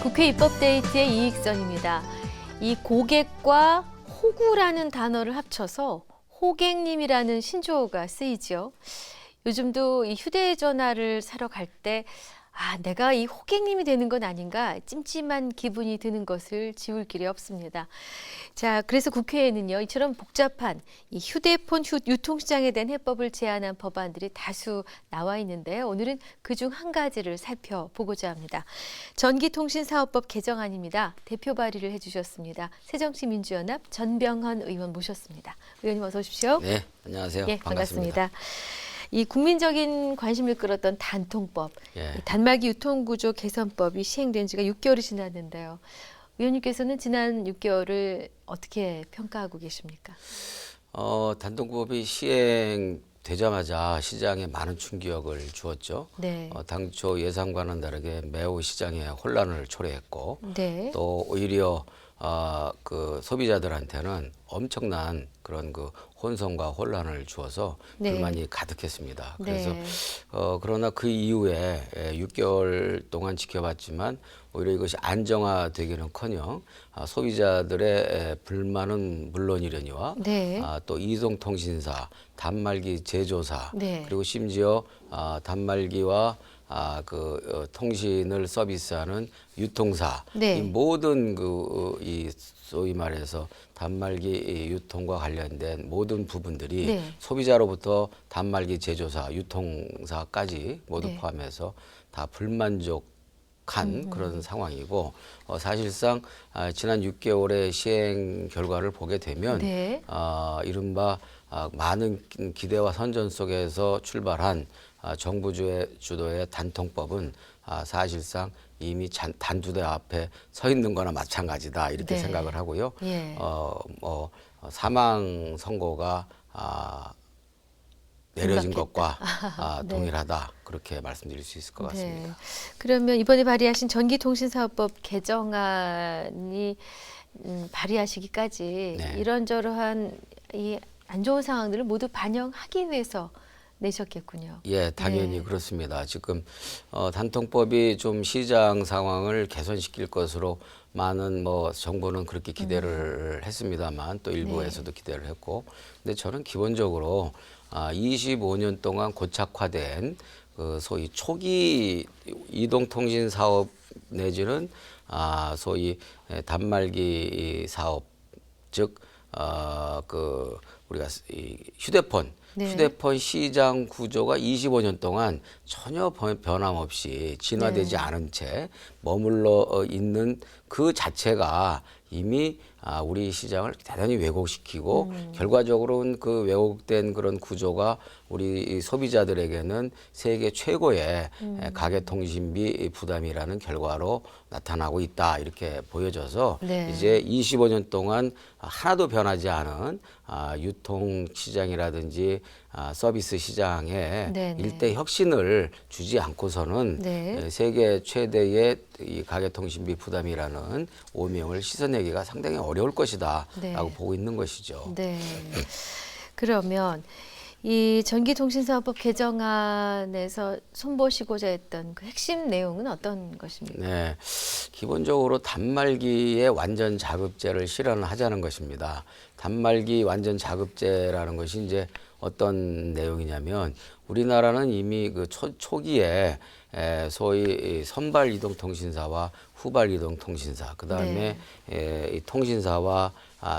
국회 입법데이트의 이익선입니다. 이 고객과 호구라는 단어를 합쳐서 호객님이라는 신조어가 쓰이죠. 요즘도 이 휴대전화를 사러 갈 때 내가 이 호객님이 되는 건 아닌가 찜찜한 기분이 드는 것을 지울 길이 없습니다. 자, 그래서 국회에는요, 이처럼 복잡한 이 휴대폰 유통시장에 대한 해법을 제안한 법안들이 다수 나와 있는데 오늘은 그중 한 가지를 살펴보고자 합니다. 전기통신사업법 개정안입니다. 대표 발의를 해주셨습니다. 새정치민주연합 전병헌 의원 모셨습니다. 의원님 어서 오십시오. 네, 안녕하세요. 예, 반갑습니다. 이 국민적인 관심을 끌었던 단통법, 예. 이 단말기 유통구조 개선법이 시행된 지가 6개월이 지났는데요. 의원님께서는 지난 6개월을 어떻게 평가하고 계십니까? 단통법이 시행되자마자 시장에 많은 충격을 주었죠. 네. 당초 예상과는 다르게 매우 시장에 혼란을 초래했고, 네. 또 오히려 그 소비자들한테는 엄청난 그런 그 혼선과 혼란을 주어서 네. 불만이 가득했습니다. 그래서 네. 그러나 그 이후에 6개월 동안 지켜봤지만 오히려 이것이 안정화되기는커녕 소비자들의 불만은 물론이려니와 네. 또 이동통신사, 단말기 제조사, 네. 그리고 심지어 단말기와 통신을 서비스하는 유통사, 네. 이 모든 이 소위 말해서 단말기 유통과 관련된 모든 부분들이 네. 소비자로부터 단말기 제조사, 유통사까지 모두 네. 포함해서 다 불만족한 그런 상황이고, 사실상 지난 6개월의 시행 결과를 보게 되면 네. 이른바 많은 기대와 선전 속에서 출발한 정부 주도의 단통법은 사실상 이미 단두대 앞에 서 있는 거나 마찬가지다 이렇게 네. 생각을 하고요. 예. 사망 선고가 내려진 것과 네. 동일하다 그렇게 말씀드릴 수 있을 것 같습니다. 네. 그러면 이번에 발의하신 전기통신사업법 개정안이 발의하시기까지 네. 이런저러한 이 안 좋은 상황들을 모두 반영하기 위해서 내셨겠군요. 예, 당연히 네. 그렇습니다. 지금 단통법이 좀 시장 상황을 개선시킬 것으로 많은 정부는 그렇게 기대를 했습니다만 또 일부에서도 기대를 했고, 근데 저는 기본적으로 25년 동안 고착화된 그 소위 초기 이동통신 사업 내지는 소위 단말기 사업, 즉 우리가 이 휴대폰 네. 휴대폰 시장 구조가 25년 동안 전혀 변함없이 진화되지 네. 않은 채 머물러 있는 그 자체가 이미 우리 시장을 대단히 왜곡시키고 결과적으로는 그 왜곡된 그런 구조가 우리 소비자들에게는 세계 최고의 가계통신비 부담이라는 결과로 나타나고 있다 이렇게 보여져서 네. 이제 25년 동안 하나도 변하지 않은 유통시장이라든지 서비스 시장에 네네. 일대 혁신을 주지 않고서는 네. 세계 최대의 이 가계통신비 부담이라는 오명을 씻어내기가 상당히 어려울 것이다 네. 라고 보고 있는 것이죠. 네. 그러면 이 전기통신사업법 개정안에서 손보시고자 했던 그 핵심 내용은 어떤 것입니까? 네, 기본적으로 단말기의 완전 자급제를 실현하자는 것입니다. 단말기 완전 자급제라는 것이 이제 어떤 내용이냐면 우리나라는 이미 그 초기에 소위 선발 이동통신사와 후발 이동통신사, 그 다음에 이 통신사와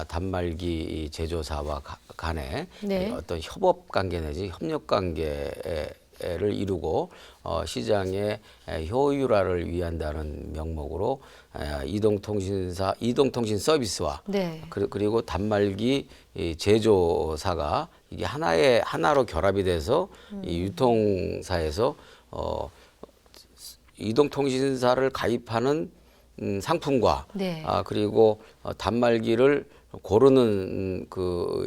단말기 제조사와 간에 네. 어떤 협업 관계 내지 협력 관계를 이루고 시장의 효율화를 위한다는 명목으로 이동통신 서비스와 네. 그리고 단말기 제조사가 이게 하나로 결합이 돼서 이 유통사에서 이동통신사를 가입하는 상품과 네. 그리고 단말기를 고르는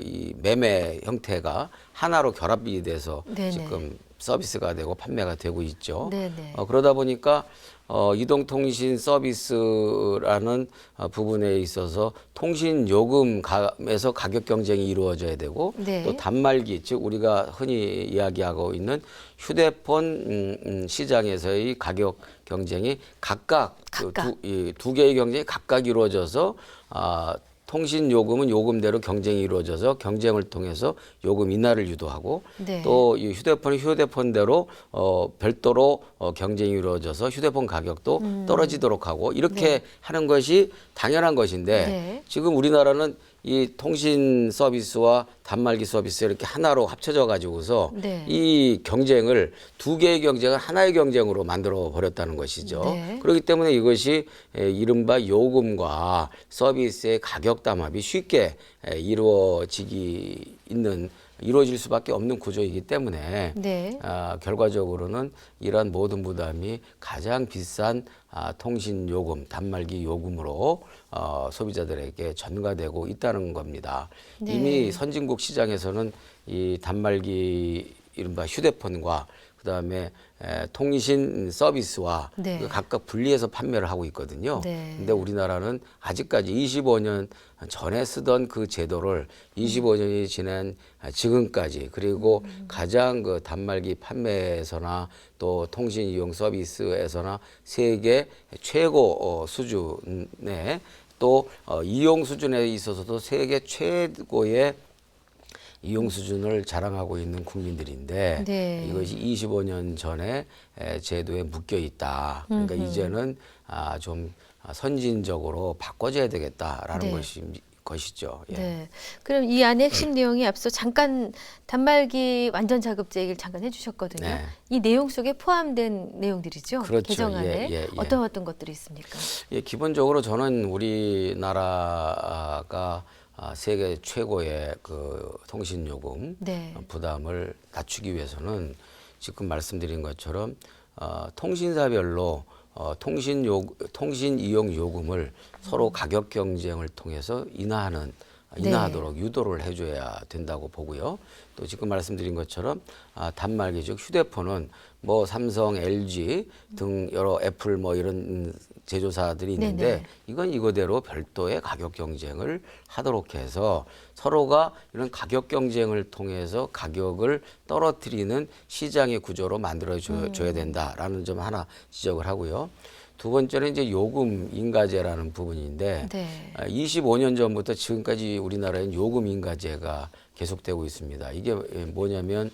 이 매매 형태가 하나로 결합이 돼서 네네. 지금 서비스가 되고 판매가 되고 있죠. 네네. 그러다 보니까 이동통신 서비스라는 부분에 있어서 통신 요금에서 가격 경쟁이 이루어져야 되고 네. 또 단말기 즉 우리가 흔히 이야기하고 있는 휴대폰 시장에서의 가격 경쟁이 각각 두 개의 경쟁이 각각 이루어져서 통신 요금은 요금대로 경쟁이 이루어져서 경쟁을 통해서 요금 인하를 유도하고 네. 또 이 휴대폰은 휴대폰대로 별도로 경쟁이 이루어져서 휴대폰 가격도 떨어지도록 하고 이렇게 네. 하는 것이 당연한 것인데 네. 지금 우리나라는 이 통신 서비스와 단말기 서비스 이렇게 하나로 합쳐져 가지고서 네. 이 경쟁을 두 개의 경쟁을 하나의 경쟁으로 만들어 버렸다는 것이죠. 네. 그렇기 때문에 이것이 이른바 요금과 서비스의 가격 담합이 쉽게 이루어질 수밖에 없는 구조이기 때문에 네. 결과적으로는 이러한 모든 부담이 가장 비싼 통신 요금, 단말기 요금으로 소비자들에게 전가되고 있다는 겁니다. 네. 이미 선진국 시장에서는 이 단말기 이른바 휴대폰과 그다음에 통신 서비스와 네. 각각 분리해서 판매를 하고 있거든요. 네. 근데 우리나라는 아직까지 25년 전에 쓰던 그 제도를 25년이 지난 지금까지 그리고 가장 그 단말기 판매에서나 또 통신 이용 서비스에서나 세계 최고 수준에 또 이용 수준에 있어서도 세계 최고의 이용 수준을 자랑하고 있는 국민들인데 네. 이것이 25년 전에 제도에 묶여 있다. 그러니까 이제는 좀 선진적으로 바꿔줘야 되겠다라는 네. 것이죠. 예. 네. 그럼 이 안에 핵심 내용이 앞서 잠깐 단말기 완전 자급제 얘기를 잠깐 해주셨거든요. 네. 이 내용 속에 포함된 내용들이죠. 그렇죠. 개정안에 예. 어떤 것들이 있습니까? 예, 기본적으로 저는 우리나라가 세계 최고의 그 통신 요금 네. 부담을 낮추기 위해서는 지금 말씀드린 것처럼 통신사별로 통신 이용 요금을 서로 가격 경쟁을 통해서 인하하도록 유도를 해줘야 된다고 보고요. 또 지금 말씀드린 것처럼 단말기 즉 휴대폰은 뭐 삼성, LG 등 여러 애플 뭐 이런 제조사들이 있는데 네네. 이건 이거대로 별도의 가격 경쟁을 하도록 해서 서로가 이런 가격 경쟁을 통해서 가격을 떨어뜨리는 시장의 구조로 만들어줘야 된다라는 점 하나 지적을 하고요. 두 번째는 이제 요금 인가제라는 부분인데 네. 25년 전부터 지금까지 우리나라엔 요금 인가제가 계속되고 있습니다. 이게 뭐냐면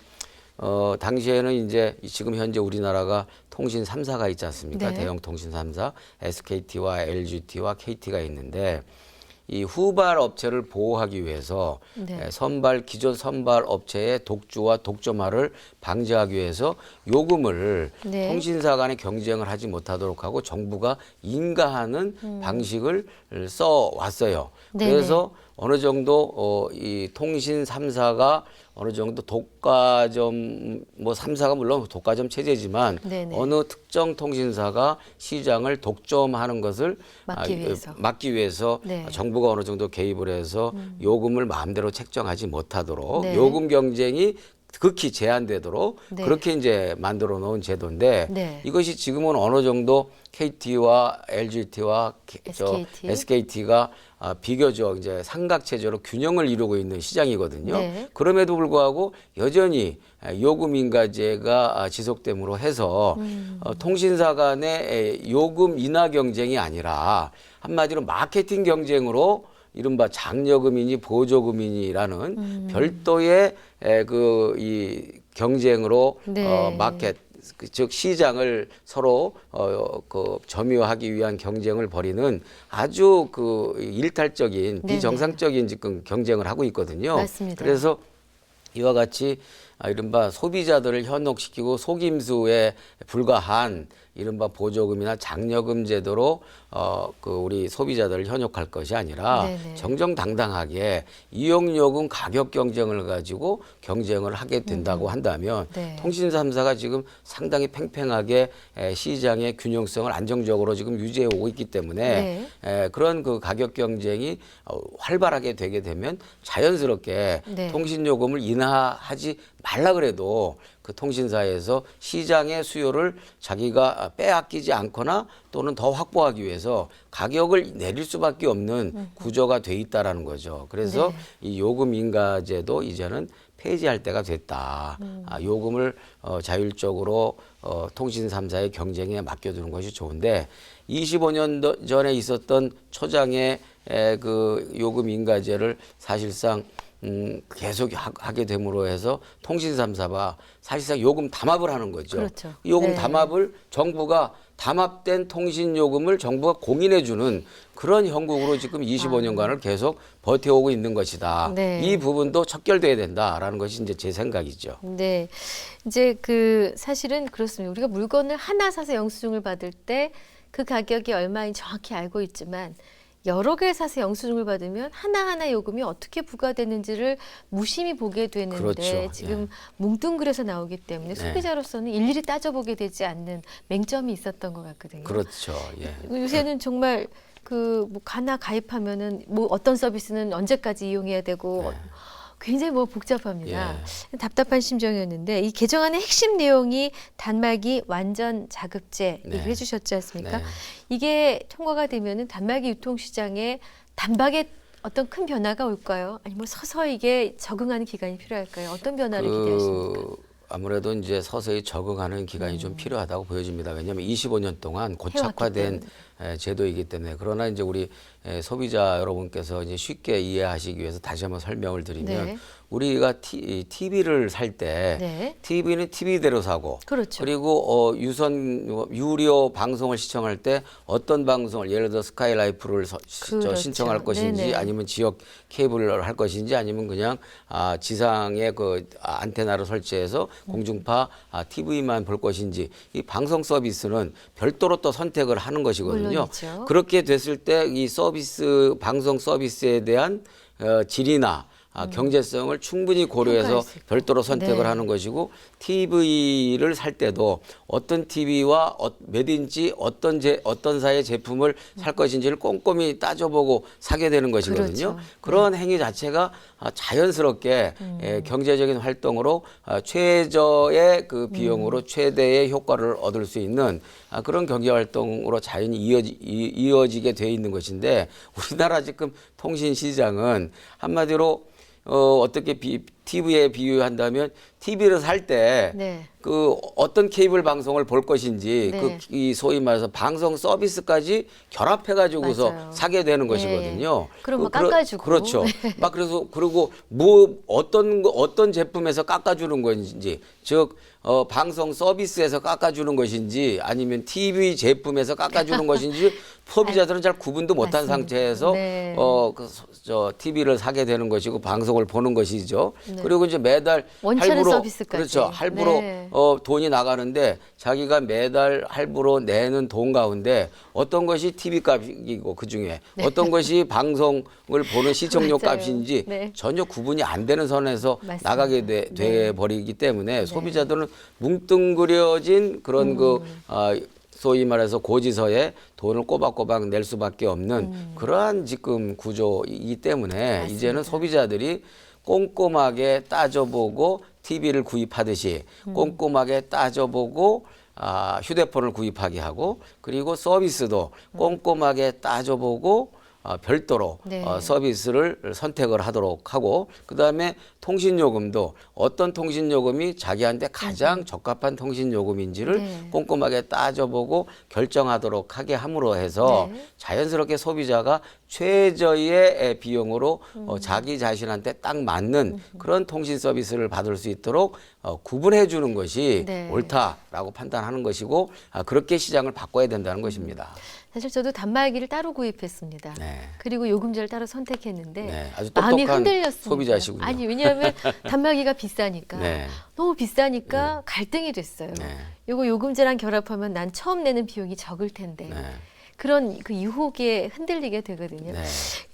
당시에는 이제 지금 현재 우리나라가 통신 3사가 있지 않습니까? 네. 대형 통신 3사, SKT와 LGT와 KT가 있는데 이 후발 업체를 보호하기 위해서 네. 기존 선발 업체의 독주와 독점화를 방지하기 위해서 요금을 네. 통신사 간의 경쟁을 하지 못하도록 하고 정부가 인가하는 방식을 써 왔어요. 네네. 그래서 어느 정도 이 통신 3사가 어느 정도 독과점 뭐 3사가 물론 독과점 체제지만 네네. 어느 특정 통신사가 시장을 독점하는 것을 막기 위해서 네. 정부가 어느 정도 개입을 해서 요금을 마음대로 책정하지 못하도록 네. 요금 경쟁이 극히 제한되도록 네. 그렇게 이제 만들어 놓은 제도인데 네. 이것이 지금은 어느 정도 KT와 LGT와 SKT가 비교적 이제 삼각체제로 균형을 이루고 있는 시장이거든요. 네. 그럼에도 불구하고 여전히 요금 인가제가 지속됨으로 해서 통신사 간의 요금 인하 경쟁이 아니라 한마디로 마케팅 경쟁으로 이른바 장려금이니 보조금이니라는 별도의 이 경쟁으로 네. 즉 시장을 서로 그 점유하기 위한 경쟁을 벌이는 아주 그 일탈적인 네네. 비정상적인 지금 경쟁을 하고 있거든요. 맞습니다. 그래서 이와 같이 이른바 소비자들을 현혹시키고 속임수에 불과한 이른바 보조금이나 장려금 제도로 그 우리 소비자들을 현혹할 것이 아니라 네네. 정정당당하게 이용요금 가격 경쟁을 가지고 경쟁을 하게 된다고 한다면 네. 통신 3사가 지금 상당히 팽팽하게 시장의 균형성을 안정적으로 지금 유지해 오고 있기 때문에 그런 그 가격 경쟁이 활발하게 되게 되면 자연스럽게 네. 통신요금을 인하하지 말라 그래도 그 통신사에서 시장의 수요를 자기가 빼앗기지 않거나 또는 더 확보하기 위해서 가격을 내릴 수밖에 없는 구조가 돼 있다라는 거죠. 그래서 이 요금 인가제도 이제는 폐지할 때가 됐다. 요금을 자율적으로 통신 3사의 경쟁에 맡겨두는 것이 좋은데 25년 전에 있었던 초장의 그 요금 인가제를 사실상 계속 하게 됨으로 해서 통신 3사가 사실상 요금 담합을 하는 거죠. 그렇죠. 요금 네. 담합을 정부가 담합된 통신 요금을 정부가 공인해 주는 그런 형국으로 지금 25년간을 계속 버텨오고 있는 것이다. 네. 이 부분도 척결돼야 된다라는 것이 이제 제 생각이죠. 네. 이제 그 사실은 그렇습니다. 우리가 물건을 하나 사서 영수증을 받을 때 그 가격이 얼마인지 정확히 알고 있지만 여러 개를 사서 영수증을 받으면 하나하나 요금이 어떻게 부과되는지를 무심히 보게 되는데 그렇죠. 지금 예. 뭉뚱그려서 나오기 때문에 네. 소비자로서는 일일이 따져보게 되지 않는 맹점이 있었던 것 같거든요. 그렇죠. 예. 요새는 정말 그 뭐 가나 가입하면은 뭐 어떤 서비스는 언제까지 이용해야 되고 네. 굉장히 뭐 복잡합니다. 예. 답답한 심정이었는데 이 개정안의 핵심 내용이 단말기 완전 자급제 네. 얘기를 해주셨지 않습니까? 네. 이게 통과가 되면은 단말기 유통 시장에 단박에 어떤 큰 변화가 올까요? 아니면 뭐 서서히 이게 적응하는 기간이 필요할까요? 어떤 변화를 기대하십니까? 아무래도 이제 서서히 적응하는 기간이 좀 필요하다고 보여집니다. 왜냐하면 25년 동안 고착화된 제도이기 때문에. 그러나 이제 우리 소비자 여러분께서 이제 쉽게 이해하시기 위해서 다시 한번 설명을 드리면 네. 우리가 TV를 살 때 네. TV는 TV대로 사고 그렇죠. 그리고 유료 방송을 시청할 때 어떤 방송을 예를 들어 스카이라이프를 그렇죠. 신청할 것인지 네네. 아니면 지역 케이블을 할 것인지 아니면 그냥 지상에 그 안테나를 설치해서 공중파 TV만 볼 것인지 이 방송 서비스는 별도로 또 선택을 하는 것이거든요. 물론이죠. 그렇게 됐을 때 이 서비스 방송 서비스에 대한 질이나 경제성을 충분히 고려해서 평가할 수 있고. 별도로 선택을 네. 하는 것이고 TV를 살 때도 어떤 TV와 몇 인치 어떤 사의 제품을 살 것인지를 꼼꼼히 따져보고 사게 되는 것이거든요. 그렇죠. 그런 행위 자체가 자연스럽게 경제적인 활동으로 최저의 그 비용으로 최대의 효과를 얻을 수 있는 그런 경제 활동으로 자연히 이어지게 돼 있는 것인데 우리나라 지금 통신 시장은 한마디로 어떻게 TV에 비유한다면 TV를 살 때 네. 그 어떤 케이블 방송을 볼 것인지 네. 이 소위 말해서 방송 서비스까지 결합해 가지고서 맞아요. 사게 되는 네. 것이거든요. 그럼 뭐 그러- 깎아주고. 그렇죠. 막 그래서 그리고 뭐 어떤 제품에서 깎아주는 건지 즉 방송 서비스에서 깎아주는 것인지 아니면 TV 제품에서 깎아주는 것인지 소비자들은 잘 구분도 못한 맞습니다. 상태에서 네. TV를 사게 되는 것이고 방송을 보는 것이죠. 네. 그리고 이제 매달 원천의 할부로 서비스까지. 그렇죠. 할부로 네. 돈이 나가는데 자기가 매달 할부로 내는 돈 가운데 어떤 것이 TV 값이고 그중에 어떤 것이 방송을 보는 시청료 네. 맞아요. 값인지 네. 전혀 구분이 안 되는 선에서 맞습니다. 나가게 돼 버리기 때문에 소비자들은 뭉뚱그려진 그런 소위 말해서 고지서에 돈을 꼬박꼬박 낼 수밖에 없는 그러한 지금 구조이기 때문에 맞습니다. 이제는 소비자들이 꼼꼼하게 따져보고 TV를 구입하듯이 꼼꼼하게 따져보고 휴대폰을 구입하게 하고 그리고 서비스도 꼼꼼하게 따져보고 별도로 네. 서비스를 선택을 하도록 하고 그다음에 통신요금도 어떤 통신요금이 자기한테 가장 적합한 통신요금인지를 네. 꼼꼼하게 따져보고 결정하도록 하게 함으로 해서 네. 자연스럽게 소비자가 최저의 비용으로 자기 자신한테 딱 맞는 그런 통신 서비스를 받을 수 있도록 구분해 주는 것이 네. 옳다라고 판단하는 것이고 그렇게 시장을 바꿔야 된다는 것입니다. 사실 저도 단말기를 따로 구입했습니다. 네. 그리고 요금제를 따로 선택했는데 네, 아주 마음이 똑똑한 흔들렸습니다. 소비자시군요. 아니 왜냐하면 단말기가 비싸니까 네. 너무 비싸니까 갈등이 됐어요. 네. 요거 요금제랑 결합하면 난 처음 내는 비용이 적을 텐데 네. 그런 그 유혹에 흔들리게 되거든요. 네.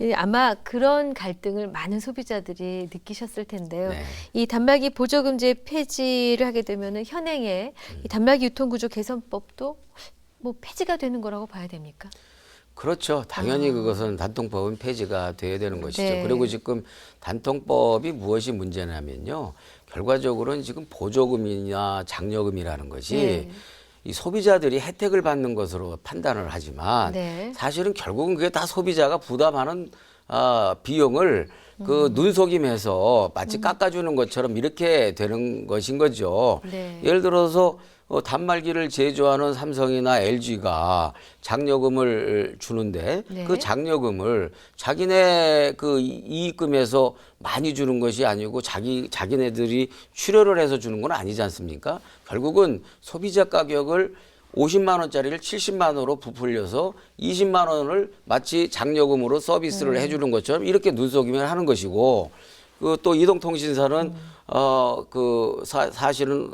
예, 아마 그런 갈등을 많은 소비자들이 느끼셨을 텐데요. 네. 이 단말기 보조금제 폐지를 하게 되면은 현행의 이 단말기 유통구조 개선법도 뭐 폐지가 되는 거라고 봐야 됩니까? 그렇죠. 당연히 그것은 단통법은 폐지가 돼야 되는 것이죠. 네. 그리고 지금 단통법이 무엇이 문제냐면요. 결과적으로는 지금 보조금이나 장려금이라는 것이 네. 이 소비자들이 혜택을 받는 것으로 판단을 하지만 네. 사실은 결국은 그게 다 소비자가 부담하는 비용을 그 눈속임해서 마치 깎아주는 것처럼 이렇게 되는 것인 거죠. 네. 예를 들어서 단말기를 제조하는 삼성이나 LG가 장려금을 주는데 네. 그 장려금을 자기네 그 이익금에서 많이 주는 것이 아니고 자기네들이 출혈을 해서 주는 건 아니지 않습니까? 결국은 소비자 가격을 50만 원짜리를 70만 원으로 부풀려서 20만 원을 마치 장려금으로 서비스를 해주는 것처럼 이렇게 눈속임을 하는 것이고 그 또 이동통신사는 사실은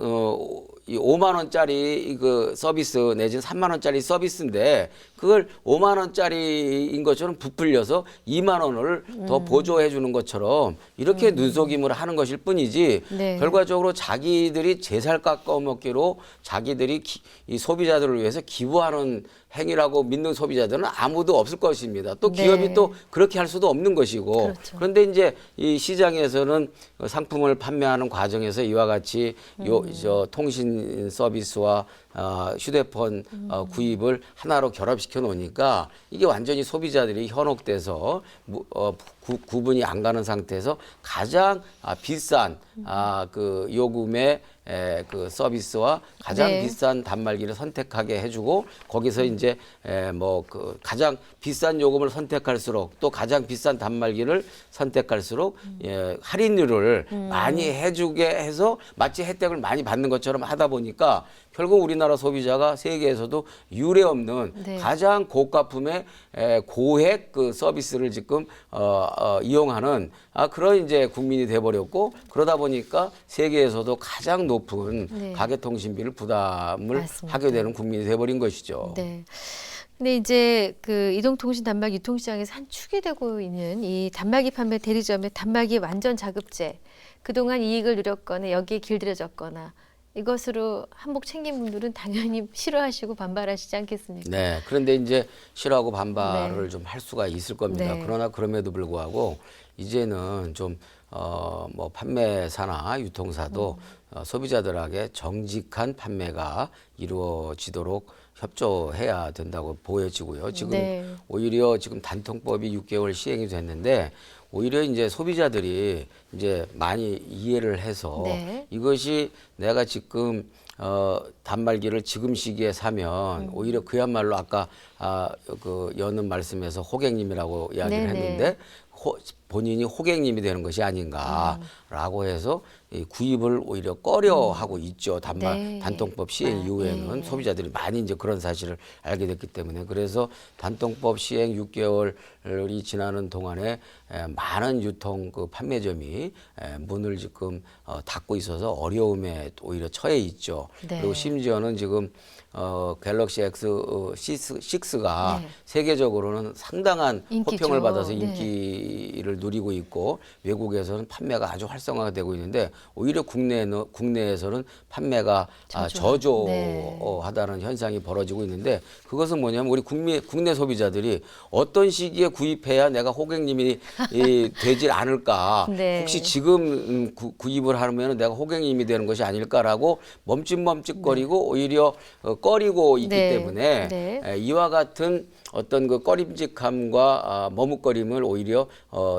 이 5만 원짜리 그 서비스 내지는 3만 원짜리 서비스인데 그걸 5만 원짜리인 것처럼 부풀려서 2만 원을 더 보조해 주는 것처럼 이렇게 눈속임을 하는 것일 뿐이지 네. 결과적으로 자기들이 제살 깎아먹기로 자기들이 이 소비자들을 위해서 기부하는 행위라고 믿는 소비자들은 아무도 없을 것입니다. 또 네. 기업이 또 그렇게 할 수도 없는 것이고 그렇죠. 그런데 이제 이 시장에서는 상품을 판매하는 과정에서 이와 같이 저 통신 서비스와 휴대폰 구입을 하나로 결합시켜 놓으니까 이게 완전히 소비자들이 현혹돼서 구분이 안 가는 상태에서 가장 비싼 그 요금의 그 서비스와 가장 네. 비싼 단말기를 선택하게 해주고 거기서 이제 뭐 그 가장 비싼 요금을 선택할수록 또 가장 비싼 단말기를 선택할수록 할인율을 많이 해주게 해서 마치 혜택을 많이 받는 것처럼 하다 보니까 결국 우리나라 소비자가 세계에서도 유례 없는 네. 가장 고가품의 고액 그 서비스를 지금 이용하는 그런 이제 국민이 돼버렸고 그러다 보니까 세계에서도 가장 높은 네. 가계통신비를 부담을 맞습니다. 하게 되는 국민이 돼버린 것이죠. 네. 근데 이제 그 이동통신 단말기 유통시장에서 한 축이 되고 있는 이 단말기 판매 대리점의 단말기 완전 자급제. 그동안 이익을 누렸거나 여기에 길들여졌거나 이것으로 한몫 챙긴 분들은 당연히 싫어하시고 반발하시지 않겠습니까? 네. 그런데 이제 싫어하고 반발을 좀 할 수가 있을 겁니다. 네. 그러나 그럼에도 불구하고 이제는 좀 뭐 판매사나 유통사도 소비자들에게 정직한 판매가 이루어지도록 협조해야 된다고 보여지고요. 지금 네. 오히려 지금 단통법이 6개월 시행이 됐는데 오히려 이제 소비자들이 이제 많이 이해를 해서 네. 이것이 내가 지금 단말기를 지금 시기에 사면 오히려 그야말로 아까 그 여는 말씀에서 호객님이라고 이야기를 네네. 했는데 본인이 호객님이 되는 것이 아닌가라고 해서 이 구입을 오히려 꺼려하고 있죠. 네. 단통법 시행 이후에는 네. 소비자들이 많이 이제 그런 사실을 알게 됐기 때문에 그래서 단통법 시행 6개월이 지나는 동안에 많은 유통 그 판매점이 문을 지금 닫고 있어서 어려움에 오히려 처해 있죠. 네. 그리고 심지어는 지금 갤럭시 X6가 네. 세계적으로는 상당한 인기죠. 호평을 받아서 네. 인기를 누리고 있고 외국에서는 판매가 아주 활성화되고 있는데 오히려 국내에서는 판매가 저조하다는 현상이 벌어지고 있는데 그것은 뭐냐면 우리 국내 소비자들이 어떤 시기에 구입해야 내가 호객님이 되질 않을까 네. 혹시 지금 구입을 하면 내가 호객님이 되는 것이 아닐까라고 멈칫멈칫거리고 오히려 꺼리고 있기 네. 때문에 네. 이와 같은 어떤 그 꺼림직함과 머뭇거림을 오히려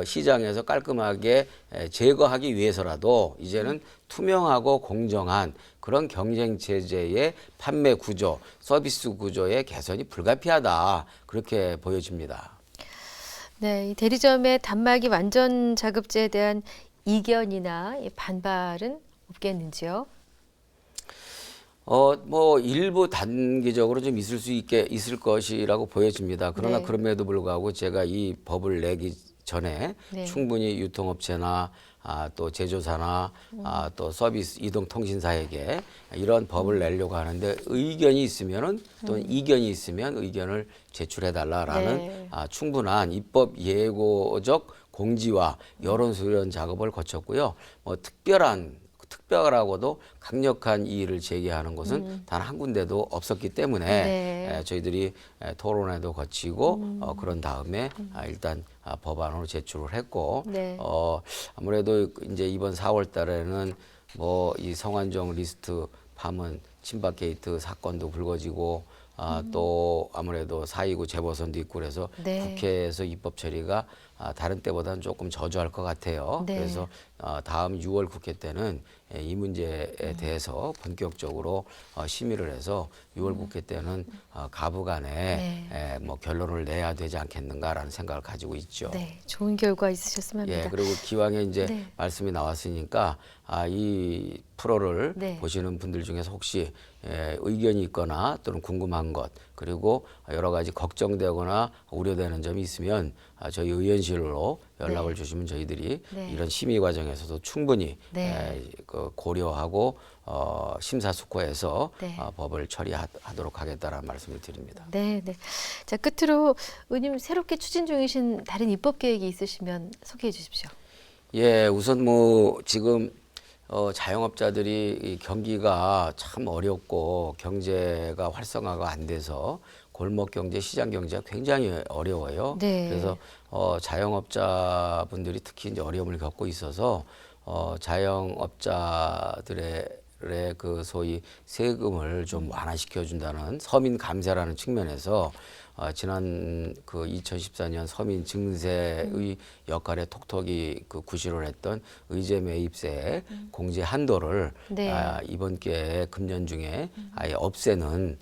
시장에서 깔끔하게 제거하기 위해서라도 이제는 투명하고 공정한 그런 경쟁 체제의 판매 구조, 서비스 구조의 개선이 불가피하다 그렇게 보여집니다. 네, 이 대리점의 단말기 완전 자급제에 대한 이견이나 반발은 없겠는지요? 뭐 일부 단기적으로 좀 있을 것이라고 보여집니다. 그러나 네. 그럼에도 불구하고 제가 이 법을 내기 전에 네. 충분히 유통업체나 또 제조사나 또 서비스 이동통신사에게 이런 법을 내려고 하는데 의견이 있으면은 또는 이견이 있으면 의견을 제출해 달라라는 네. 충분한 입법 예고적 공지와 여론 수련 작업을 거쳤고요. 뭐 특별하고도 강력한 이의를 제기하는 곳은 단 한 군데도 없었기 때문에 네. 저희들이 토론회도 거치고 그런 다음에 일단 법안으로 제출을 했고 네. 아무래도 이제 이번 4월 달에는 뭐 이 성완종 리스트 파문 친박 게이트 사건도 불거지고 또 아무래도 4.29 재보선도 있고 그래서 네. 국회에서 입법 처리가 다른 때보다는 조금 저조할 것 같아요. 네. 그래서 다음 6월 국회 때는 이 문제에 대해서 본격적으로 심의를 해서 6월 국회 때는 가부간에 뭐 결론을 내야 되지 않겠는가라는 생각을 가지고 있죠. 네, 좋은 결과 있으셨으면 합니다. 예, 그리고 기왕에 이제 네. 말씀이 나왔으니까 이 프로를 네. 보시는 분들 중에서 혹시 의견이 있거나 또는 궁금한 것 그리고 여러 가지 걱정되거나 우려되는 점이 있으면 저희 의원실로 연락을 주시면 저희들이 네. 이런 심의 과정에서도 충분히 네. 그 고려하고 심사숙고해서 네. 법을 처리하도록 하겠다라는 말씀을 드립니다. 네, 네. 자, 끝으로 의원님 새롭게 추진 중이신 다른 입법 계획이 있으시면 소개해 주십시오. 예, 우선 뭐 지금 자영업자들이 이 경기가 참 어렵고 경제가 활성화가 안 돼서 골목 경제, 시장 경제가 굉장히 어려워요. 네. 그래서 자영업자분들이 특히 이제 어려움을 겪고 있어서 자영업자들의 그 소위 세금을 좀 완화시켜 준다는 서민 감세라는 측면에서 지난 그 2014년 서민 증세의 역할에 톡톡히 그 구실을 했던 의제 매입세 공제 한도를 네. 이번 기회에 금년 중에 아예 없애는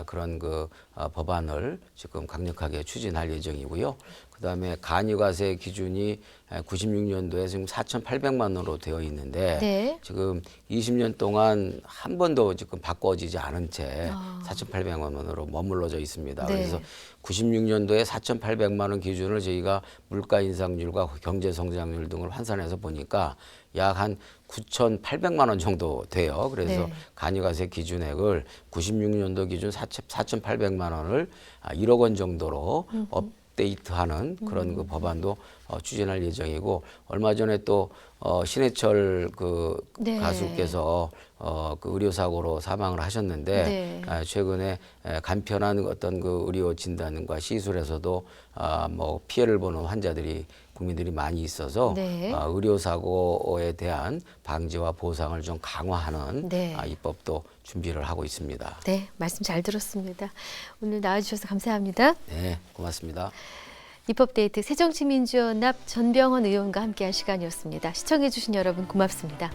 그런 그 법안을 지금 강력하게 추진할 예정이고요. 그다음에 간이과세 기준이 96년도에 지금 4,800만 원으로 되어 있는데 네. 지금 20년 동안 한 번도 지금 바꿔지지 않은 채 4,800만 원으로 머물러져 있습니다. 네. 그래서 96년도에 4,800만 원 기준을 저희가 물가 인상률과 경제 성장률 등을 환산해서 보니까 약 한 9,800만 원 정도 돼요. 그래서 네. 간이과세 기준액을 96년도 기준 4,800만 원을 1억 원 정도로 업데이트하는 그런 그 법안도 추진할 예정이고 얼마 전에 또 신해철 그 네. 가수께서 그 의료 사고로 사망을 하셨는데 네. 최근에 간편한 어떤 그 의료 진단과 시술에서도 뭐 피해를 보는 환자들이 국민들이 많이 있어서 네. 의료 사고에 대한 방지와 보상을 좀 강화하는 네. 입법도 준비를 하고 있습니다. 네, 말씀 잘 들었습니다. 오늘 나와주셔서 감사합니다. 네, 고맙습니다. 입법데이트 새정치민주연합 전병헌 의원과 함께한 시간이었습니다. 시청해주신 여러분 고맙습니다.